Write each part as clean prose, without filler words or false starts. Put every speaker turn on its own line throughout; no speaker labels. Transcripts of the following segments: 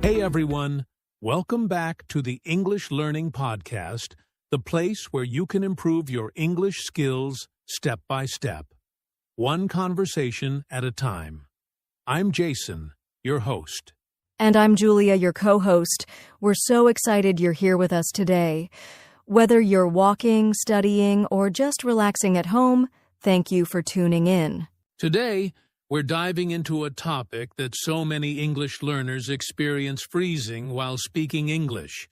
Hey everyone, welcome back to the English Learning Podcast, the place where you can improve your English skills step by step, one conversation at a time. I'm Jason, your host.
And I'm Julia, your co-host. We're so excited you're here with us today. Whether you're walking, studying, or just relaxing at home, thank you for tuning in.
Today, we're diving into a topic that so many English learners experience freezing while speaking English.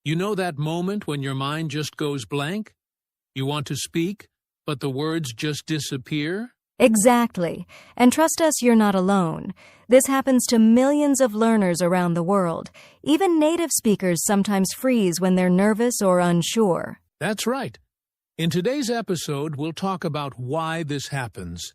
You know that moment when your mind just goes blank? You want to speak, but the words just disappear?
Exactly. And trust us, you're not alone. This happens to millions of learners around the world. Even native speakers sometimes freeze when they're nervous or unsure.
That's right. In today's episode, we'll talk about why this happens,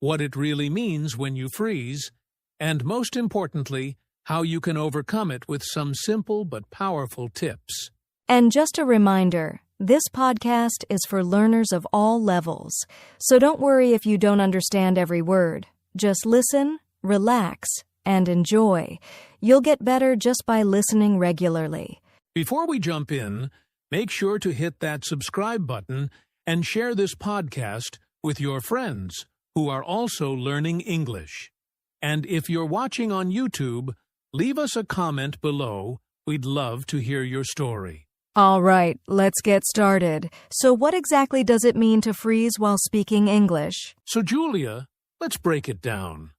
what it really means when you freeze, and most importantly, how you can overcome it with some simple but powerful tips.
And just a reminder, this podcast is for learners of all levels, so don't worry if you don't understand every word. Just listen, relax, and enjoy. You'll get better just by listening regularly.
Before we jump in, make sure to hit that subscribe button and share this podcast with your friends who are also learning English. And if you're watching on YouTube, leave us a comment below. We'd love to hear your story.
All right, let's get started. So what exactly does it mean to freeze while speaking English?
So Julia, let's break it down.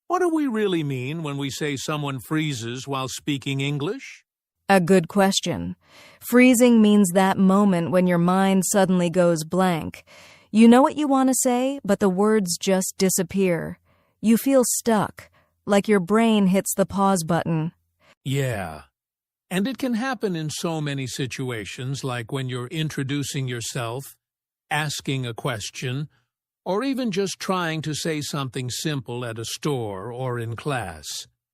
What do we really mean when we say someone freezes while speaking English?
A good question. Freezing means that moment when your mind suddenly goes blank. You know what you want to say, but the words just disappear. You feel stuck, like your brain hits the pause button.
Yeah. And it can happen in so many situations, like when you're introducing yourself, asking a question, or even just trying to say something simple at a store or in class.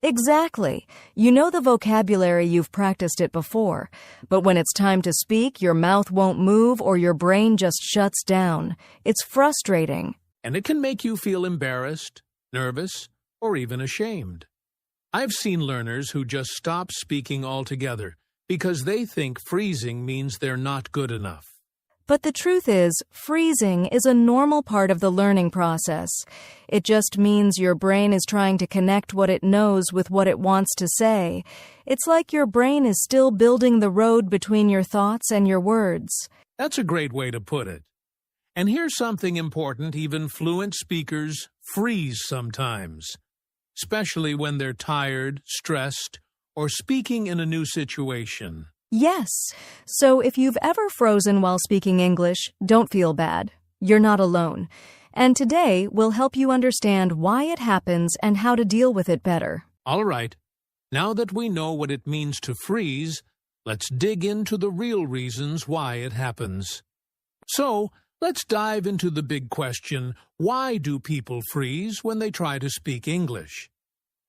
Exactly. You know the vocabulary, you've practiced it before. But when it's time to speak, your mouth won't move or your brain just shuts down. It's frustrating.
And it can make you feel embarrassed, nervous, or even ashamed. I've seen learners who just stop speaking altogether because they think freezing means they're not good enough.
But the truth is, freezing is a normal part of the learning process. It just means your brain is trying to connect what it knows with what it wants to say. It's like your brain is still building the road between your thoughts and your words.
That's a great way to put it. And here's something important: even fluent speakers freeze sometimes, especially when they're tired, stressed, or speaking in a new situation.
Yes. So if you've ever frozen while speaking English, don't feel bad. You're not alone. And today, we'll help you understand why it happens and how to deal with it better.
All right. Now that we know what it means to freeze, let's dig into the real reasons why it happens. So, let's dive into the big question: why do people freeze when they try to speak English?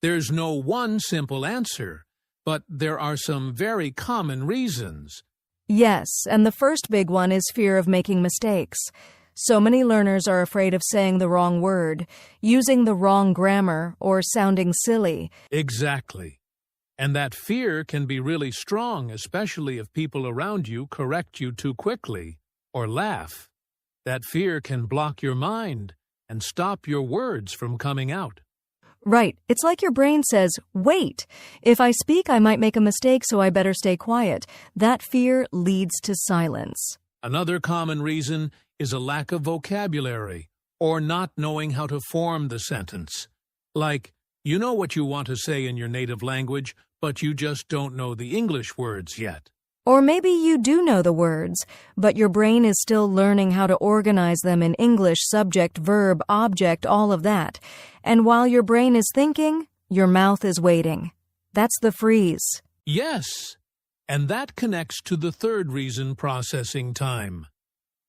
There's no one simple answer, but there are some very common reasons.
Yes, and the first big one is fear of making mistakes. So many learners are afraid of saying the wrong word, using the wrong grammar, or sounding silly.
Exactly. And that fear can be really strong, especially if people around you correct you too quickly or laugh. That fear can block your mind and stop your words from coming out.
Right. It's like your brain says, wait, if I speak, I might make a mistake, so I better stay quiet. That fear leads to silence.
Another common reason is a lack of vocabulary or not knowing how to form the sentence. Like, you know what you want to say in your native language, but you just don't know the English words yet.
Or maybe you do know the words, but your brain is still learning how to organize them in English: subject, verb, object, all of that. And while your brain is thinking, your mouth is waiting. That's the freeze.
Yes, and that connects to the third reason: processing time.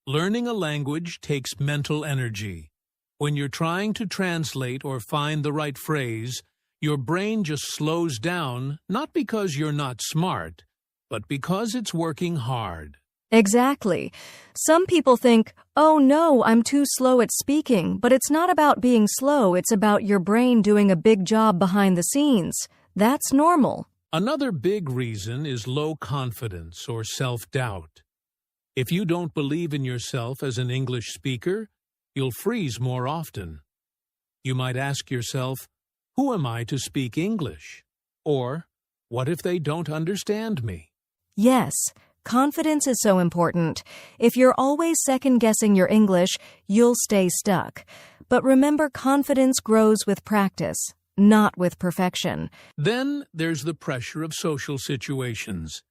Learning a language takes mental energy. When you're trying to translate or find the right phrase, your brain just slows down, not because you're not smart, but because it's working hard.
Exactly. Some people think, oh no, I'm too slow at speaking, but it's not about being slow, it's about your brain doing a big job behind the scenes. That's normal.
Another big reason is low confidence or self-doubt. If you don't believe in yourself as an English speaker, you'll freeze more often. You might ask yourself, who am I to speak English? Or, what if they don't understand me?
Yes, confidence is so important. If you're always second-guessing your English, you'll stay stuck. But remember, confidence grows with practice, not with perfection.
Then there's the pressure of social situations.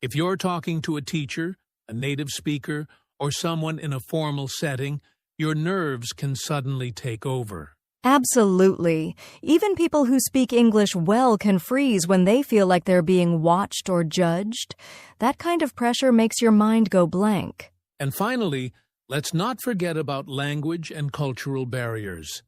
If you're talking to a teacher, a native speaker, or someone in a formal setting, your nerves can suddenly take over.
Absolutely. Even people who speak English well can freeze when they feel like they're being watched or judged. That kind of pressure makes your mind go blank.
And finally, let's not forget about language and cultural barriers.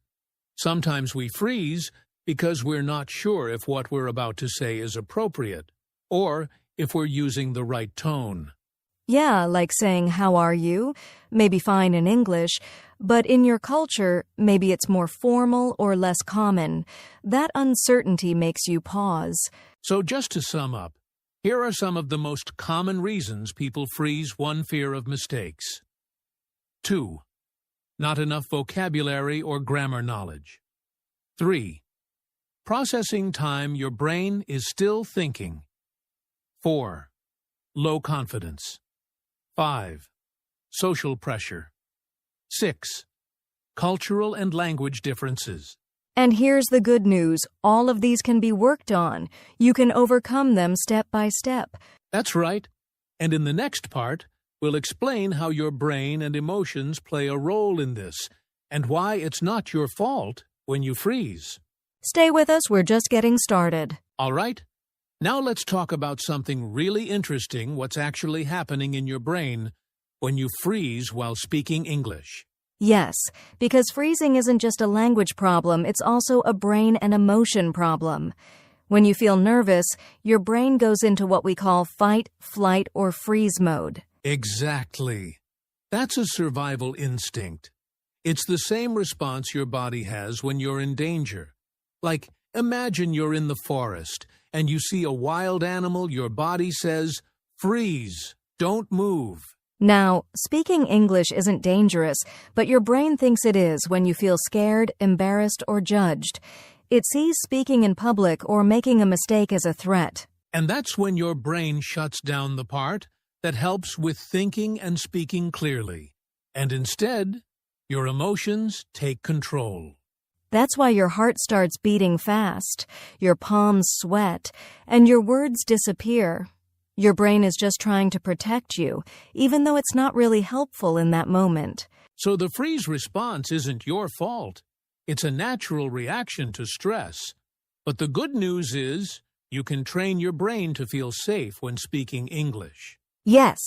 Sometimes we freeze because we're not sure if what we're about to say is appropriate, or if we're using the right tone.
Yeah, like saying, "How are you?" Maybe fine in English, but in your culture, maybe it's more formal or less common. That uncertainty makes you pause.
So just to sum up, here are some of the most common reasons people freeze. 1. Fear of mistakes. 2. Not enough vocabulary or grammar knowledge. 3. Processing time, your brain is still thinking. 4. Low confidence. 5. Social pressure. 6. Cultural and language differences.
And here's the good news. All of these can be worked on. You can overcome them step by step.
That's right. And in the next part, we'll explain how your brain and emotions play a role in this, and why it's not your fault when you freeze.
Stay with us, we're just getting started.
All right. Now let's talk about something really interesting, what's actually happening in your brain when you freeze while speaking English.
Yes, because freezing isn't just a language problem, it's also a brain and emotion problem. When you feel nervous, your brain goes into what we call fight, flight, or freeze mode.
Exactly. That's a survival instinct. It's the same response your body has when you're in danger. Like, imagine you're in the forest and you see a wild animal, your body says, "Freeze, don't move."
Now, speaking English isn't dangerous, but your brain thinks it is when you feel scared, embarrassed, or judged. It sees speaking in public or making a mistake as a threat.
And that's when your brain shuts down the part that helps with thinking and speaking clearly. And instead, your emotions take control.
That's why your heart starts beating fast, your palms sweat, and your words disappear. Your brain is just trying to protect you, even though it's not really helpful in that moment.
So the freeze response isn't your fault. It's a natural reaction to stress. But the good news is, you can train your brain to feel safe when speaking English.
Yes,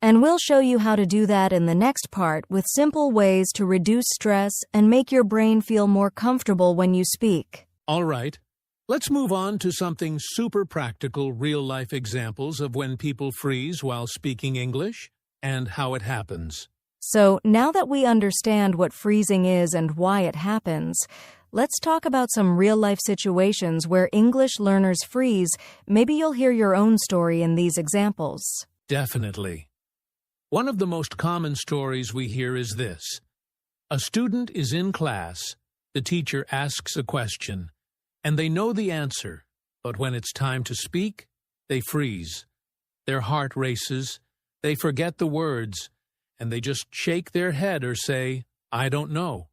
and we'll show you how to do that in the next part with simple ways to reduce stress and make your brain feel more comfortable when you speak.
All right. Let's move on to something super practical, real-life examples of when people freeze while speaking English and how it happens.
So, now that we understand what freezing is and why it happens, let's talk about some real-life situations where English learners freeze. Maybe you'll hear your own story in these examples.
Definitely. One of the most common stories we hear is this. A student is in class, the teacher asks a question, and they know the answer, but when it's time to speak, they freeze. Their heart races, they forget the words, and they just shake their head or say, "I don't know."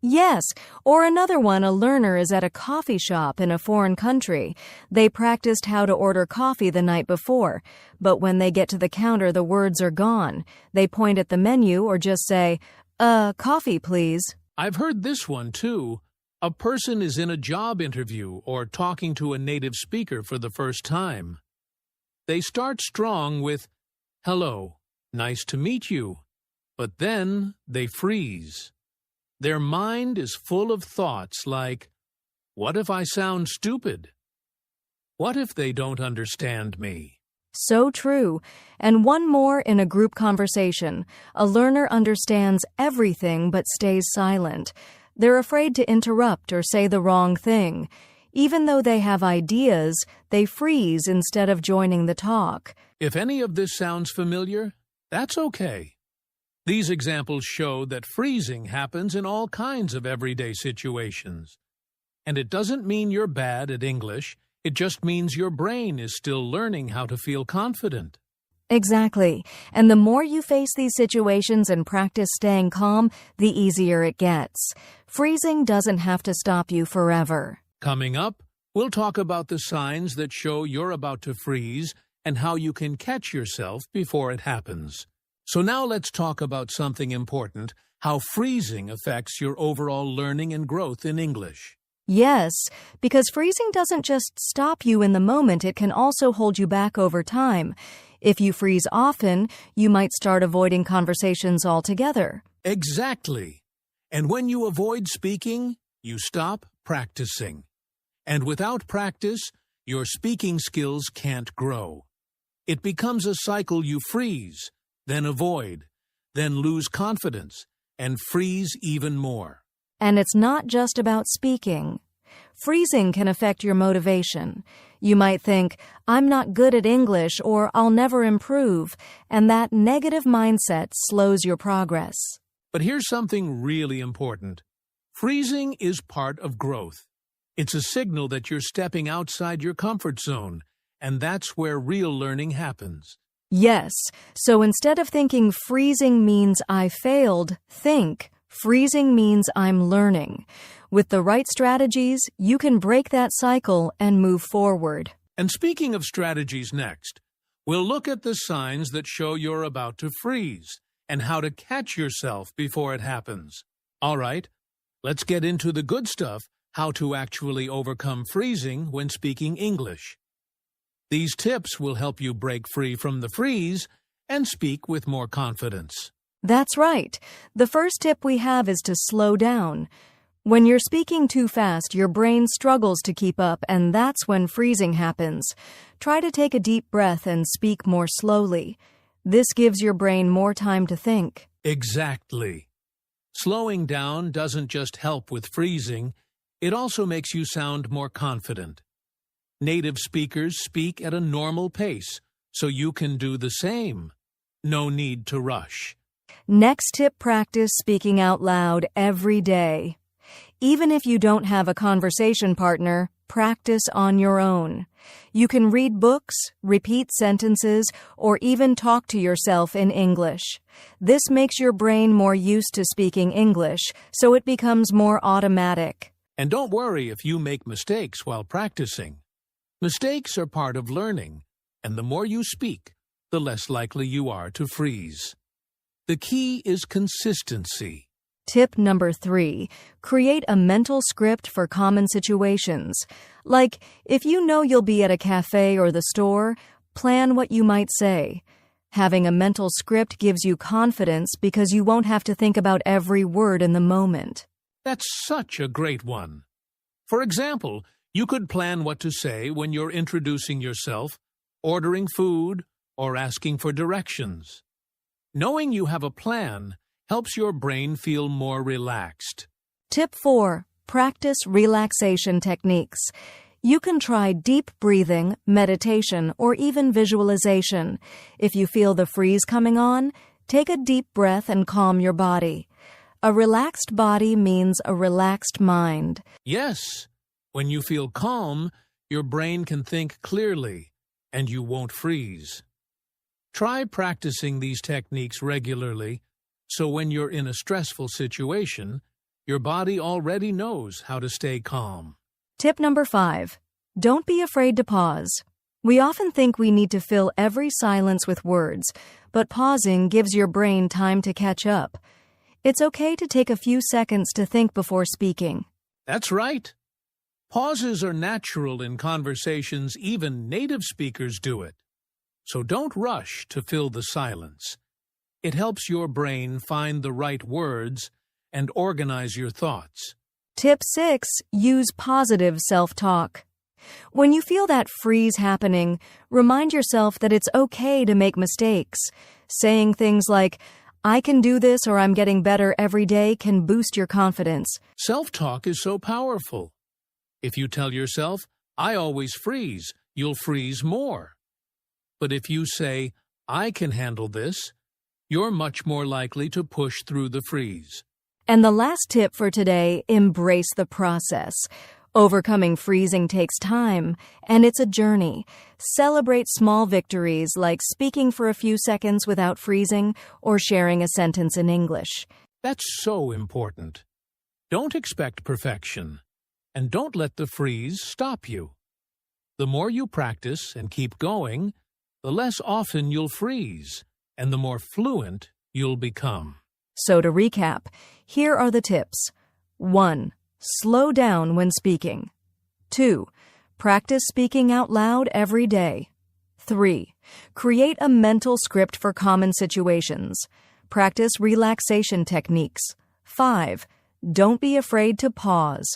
Yes, or another one, a learner is at a coffee shop in a foreign country. They practiced how to order coffee the night before, but when they get to the counter, the words are gone. They point at the menu or just say, coffee, please."
I've heard this one, too. A person is in a job interview or talking to a native speaker for the first time. They start strong with, "Hello, nice to meet you," but then they freeze. Their mind is full of thoughts like, what if I sound stupid? What if they don't understand me?
So true. And one more in a group conversation. A learner understands everything but stays silent. They're afraid to interrupt or say the wrong thing. Even though they have ideas, they freeze instead of joining the talk.
If any of this sounds familiar, that's okay. These examples show that freezing happens in all kinds of everyday situations. And it doesn't mean you're bad at English, it just means your brain is still learning how to feel confident.
Exactly. And the more you face these situations and practice staying calm, the easier it gets. Freezing doesn't have to stop you forever.
Coming up, we'll talk about the signs that show you're about to freeze and how you can catch yourself before it happens. So now let's talk about something important, how freezing affects your overall learning and growth in English.
Yes, because freezing doesn't just stop you in the moment, it can also hold you back over time. If you freeze often, you might start avoiding conversations altogether.
Exactly. And when you avoid speaking, you stop practicing. And without practice, your speaking skills can't grow. It becomes a cycle. You freeze, then avoid, then lose confidence, and freeze even more.
And it's not just about speaking. Freezing can affect your motivation. You might think, I'm not good at English, or I'll never improve, and that negative mindset slows your progress.
But here's something really important. Freezing is part of growth. It's a signal that you're stepping outside your comfort zone, and that's where real learning happens.
Yes, so instead of thinking freezing means I failed, think freezing means I'm learning. With the right strategies, you can break that cycle and move forward.
And speaking of strategies next, we'll look at the signs that show you're about to freeze and how to catch yourself before it happens. All right, let's get into the good stuff, how to actually overcome freezing when speaking English. These tips will help you break free from the freeze and speak with more confidence.
That's right. The first tip we have is to slow down. When you're speaking too fast, your brain struggles to keep up, and that's when freezing happens. Try to take a deep breath and speak more slowly. This gives your brain more time to think.
Exactly. Slowing down doesn't just help with freezing, it also makes you sound more confident. Native speakers speak at a normal pace, so you can do the same. No need to rush.
Next tip, practice speaking out loud every day. Even if you don't have a conversation partner, practice on your own. You can read books, repeat sentences, or even talk to yourself in English. This makes your brain more used to speaking English, so it becomes more automatic.
And don't worry if you make mistakes while practicing. Mistakes are part of learning, and the more you speak, the less likely you are to freeze. The key is consistency.
Tip number 3, create a mental script for common situations. Like, if you know you'll be at a cafe or the store, plan what you might say. Having a mental script gives you confidence because you won't have to think about every word in the moment.
That's such a great one. For example, you could plan what to say when you're introducing yourself, ordering food, or asking for directions. Knowing you have a plan helps your brain feel more relaxed.
Tip 4, practice relaxation techniques. You can try deep breathing, meditation, or even visualization. If you feel the freeze coming on, take a deep breath and calm your body. A relaxed body means a relaxed mind.
Yes, when you feel calm, your brain can think clearly, and you won't freeze. Try practicing these techniques regularly, so when you're in a stressful situation, your body already knows how to stay calm.
Tip number 5, don't be afraid to pause. We often think we need to fill every silence with words, but pausing gives your brain time to catch up. It's okay to take a few seconds to think before speaking.
That's right. Pauses are natural in conversations, even native speakers do it. So don't rush to fill the silence. It helps your brain find the right words and organize your thoughts.
Tip 6, use positive self-talk. When you feel that freeze happening, remind yourself that it's okay to make mistakes. Saying things like, I can do this or I'm getting better every day can boost your confidence.
Self-talk is so powerful. If you tell yourself, I always freeze, you'll freeze more. But if you say, I can handle this, you're much more likely to push through the freeze.
And the last tip for today, embrace the process. Overcoming freezing takes time, and it's a journey. Celebrate small victories like speaking for a few seconds without freezing or sharing a sentence in English.
That's so important. Don't expect perfection, and don't let the freeze stop you. The more you practice and keep going, the less often you'll freeze, and the more fluent you'll become.
So to recap, here are the tips. 1. Slow down when speaking. 2. Practice speaking out loud every day. 3. Create a mental script for common situations. Practice relaxation techniques. 5. Don't be afraid to pause.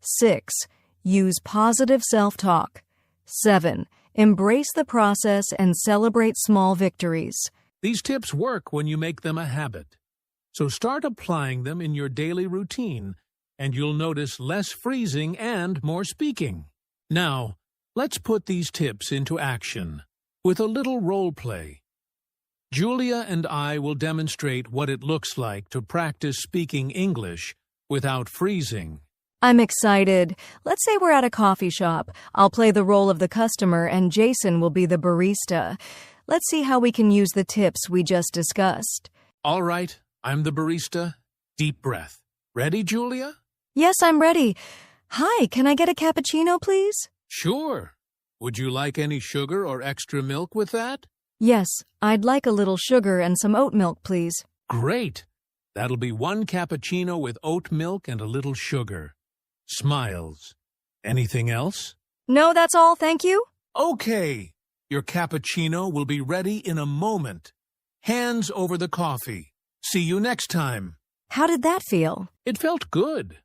6. Use positive self-talk. 7. Embrace the process and celebrate small victories.
These tips work when you make them a habit. So start applying them in your daily routine, and you'll notice less freezing and more speaking. Now, let's put these tips into action with a little role play. Julia and I will demonstrate what it looks like to practice speaking English without freezing.
I'm excited. Let's say we're at a coffee shop. I'll play the role of the customer and Jason will be the barista. Let's see how we can use the tips we just discussed.
All right, I'm the barista. Deep breath. Ready, Julia?
Yes, I'm ready. Hi, can I get a cappuccino, please?
Sure. Would you like any sugar or extra milk with that?
Yes, I'd like a little sugar and some oat milk, please.
Great. That'll be 1 cappuccino with oat milk and a little sugar. Smiles. Anything else?
No, that's all, thank you.
Okay. Your cappuccino will be ready in a moment. Hands over the coffee. See you next time.
How did that feel?
It felt good.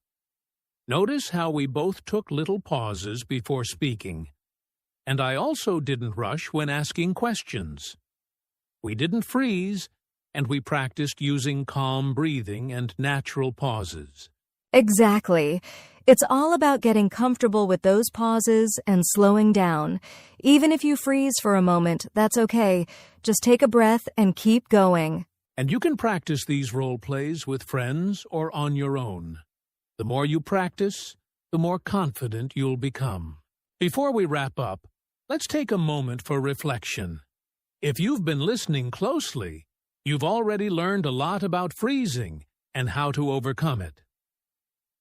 Notice how we both took little pauses before speaking. And I also didn't rush when asking questions. We didn't freeze, and we practiced using calm breathing and natural pauses.
Exactly. It's all about getting comfortable with those pauses and slowing down. Even if you freeze for a moment, that's okay. Just take a breath and keep going.
And you can practice these role plays with friends or on your own. The more you practice, the more confident you'll become. Before we wrap up, let's take a moment for reflection. If you've been listening closely, you've already learned a lot about freezing and how to overcome it.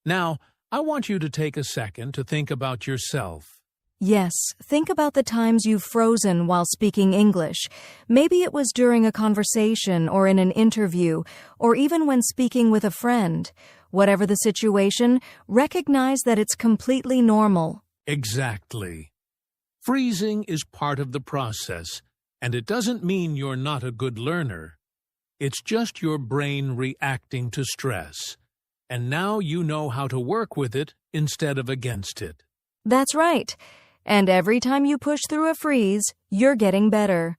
Now, I want you to take a second to think about yourself.
Yes, think about the times you've frozen while speaking English. Maybe it was during a conversation or in an interview, or even when speaking with a friend. Whatever the situation, recognize that it's completely normal.
Exactly. Freezing is part of the process, and it doesn't mean you're not a good learner. It's just your brain reacting to stress. And now you know how to work with it instead of against it.
That's right. And every time you push through a freeze, you're getting better.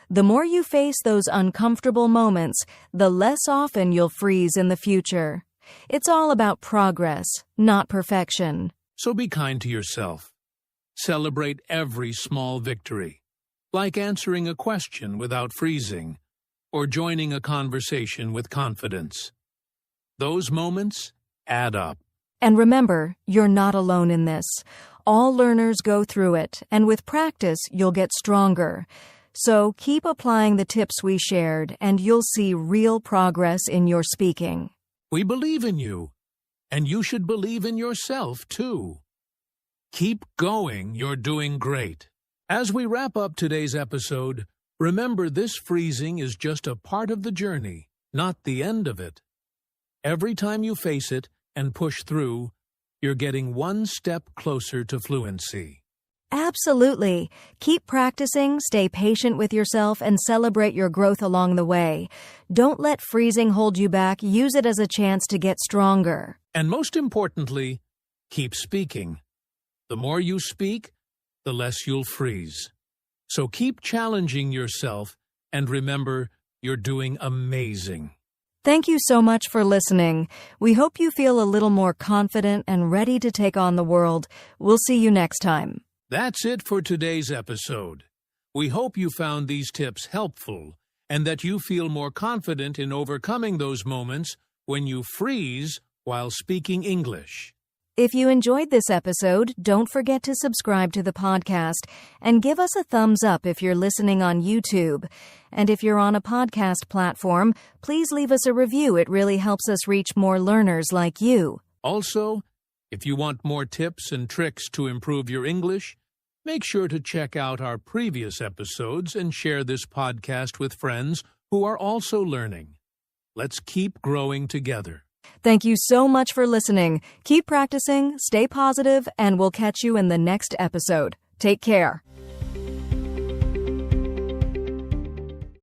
The more you face those uncomfortable moments, the less often you'll freeze in the future. It's all about progress, not perfection.
So be kind to yourself. Celebrate every small victory, like answering a question without freezing, or joining a conversation with confidence. Those moments add up.
And remember, you're not alone in this. All learners go through it, and with practice, you'll get stronger. So keep applying the tips we shared, and you'll see real progress in your speaking.
We believe in you, and you should believe in yourself, too. Keep going, you're doing great. As we wrap up today's episode, remember this freezing is just a part of the journey, not the end of it. Every time you face it and push through, you're getting one step closer to fluency.
Absolutely. Keep practicing, stay patient with yourself, and celebrate your growth along the way. Don't let freezing hold you back. Use it as a chance to get stronger.
And most importantly, keep speaking. The more you speak, the less you'll freeze. So keep challenging yourself, and remember, you're doing amazing.
Thank you so much for listening. We hope you feel a little more confident and ready to take on the world. We'll see you next time.
That's it for today's episode. We hope you found these tips helpful and that you feel more confident in overcoming those moments when you freeze while speaking English.
If you enjoyed this episode, don't forget to subscribe to the podcast and give us a thumbs up if you're listening on YouTube. And if you're on a podcast platform, please leave us a review. It really helps us reach more learners like you.
Also, if you want more tips and tricks to improve your English, make sure to check out our previous episodes and share this podcast with friends who are also learning. Let's keep growing together.
Thank you so much for listening. Keep practicing, stay positive, and we'll catch you in the next episode. Take care.